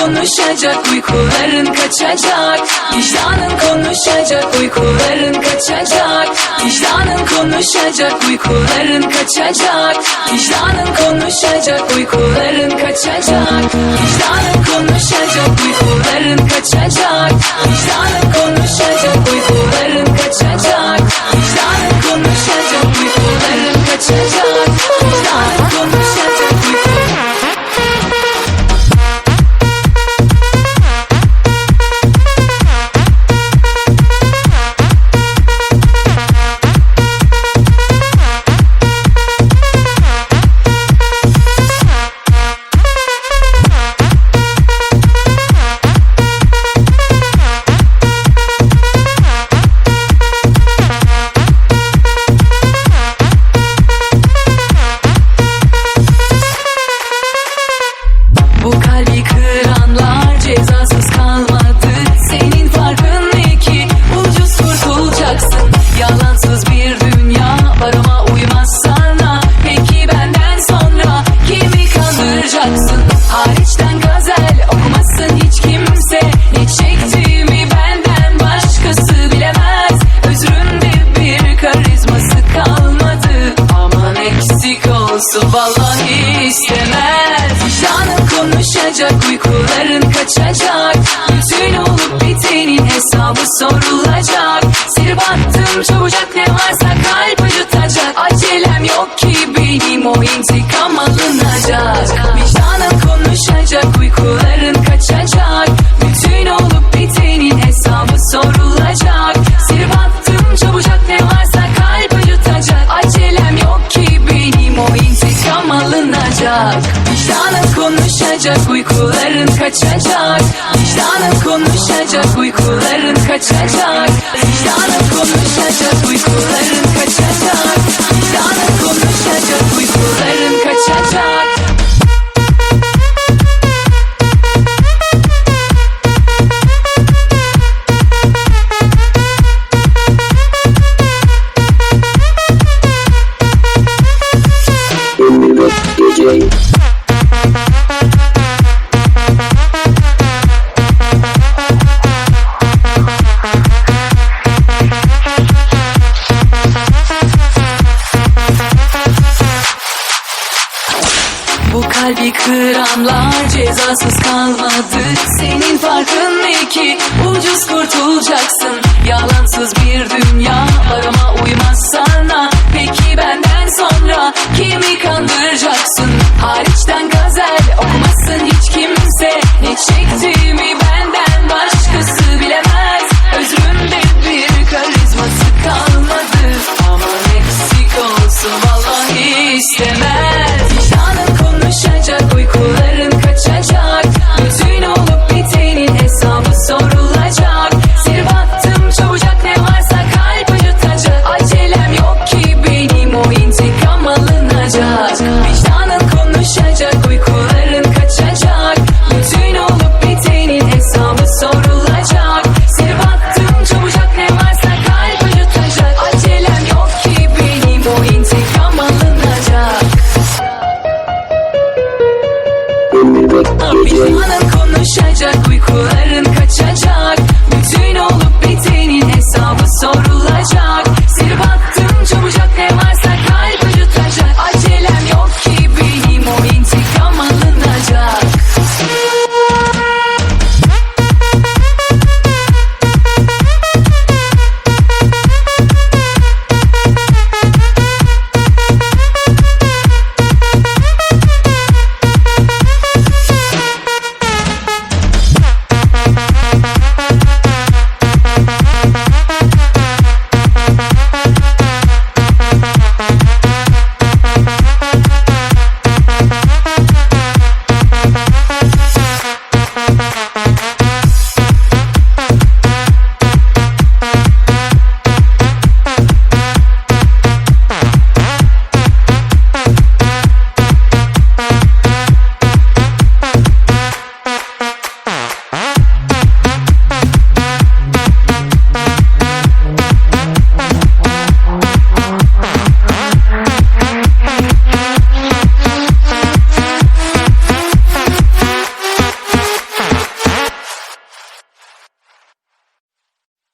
konuşacak, uykuların kaçacak. Vicdanın konuşacak, uykuların kaçacak. Vicdanın konuşacak, uykuların kaçacak. Vicdanın konuşacak, uykuların kaçacak. Vicdanın konuşacak, uykuların kaçacak. Vicdanın konuşacak, uykuların kaçacak. Vicdanın konuşacak, uykuların kaçacak. Vicdanın konuşacak, bu kalbi kıranlar cezasız kalmadı. Senin farkın ne ki? Ucuz kurtulacaksın. Yalansız bir dünya var ama uymaz sana. Peki benden sonra kimi kandıracaksın? Hariçten gazel okumasın hiç kimse. Ne çektiğimi benden başkası bilemez. Özründe bir karizması kalmadı. Aman eksik olsun vallahi istemez. Vicdanın konuşacak, uykuların kaçacak. Bütün olup bitenin hesabı sorulacak. Silip attım çabucak, ne varsa kalp acıtacak. Acelem yok ki benim, o intikam alınacak. Vicdanın konuşacak, uykuların kaçacak. Bütün olup bitenin hesabı sorulacak. Silip attım çabucak, ne varsa kalp acıtacak. Acelem yok ki benim, o intikam alınacak. Vicdanın konuşacak, uykuların kaçacak. Vicdanın konuşacak, uykuların kaçacak. Vicdanın konuşacak, uykuların kaçacak. Vicdanın konuşacak, uykuların kaçacak. DJ. Bu kalbi kıranlar cezasız kalmadı. Senin farkın ne ki? Ucuz kurtulacaksın. Yalansız bir dünya var ama uymaz sana. Peki benden sonra kimi kandıracaksın? Hariçten gazel okumasın hiç kimse. Ne çektiğimi benden başkası bilemez. Özründe bir karizması kalmadı. Aman eksik olsun vallahi istemez. Vicdanın konuşacak, uykuların kaçacak. Bütün olup bitenin hesabı sorulacak. Silip attım çabucak, ne varsa kalp acıtacak. Acelem yok ki benim, o intikam alınacak. Vicdanın konuşacak, uykuların kaçacak. Bütün olup bitenin hesabı sorulacak. Silip attım çabucak, ne varsa kalp acıtacak. Acelem yok ki benim, o intikam alınacak. DJ.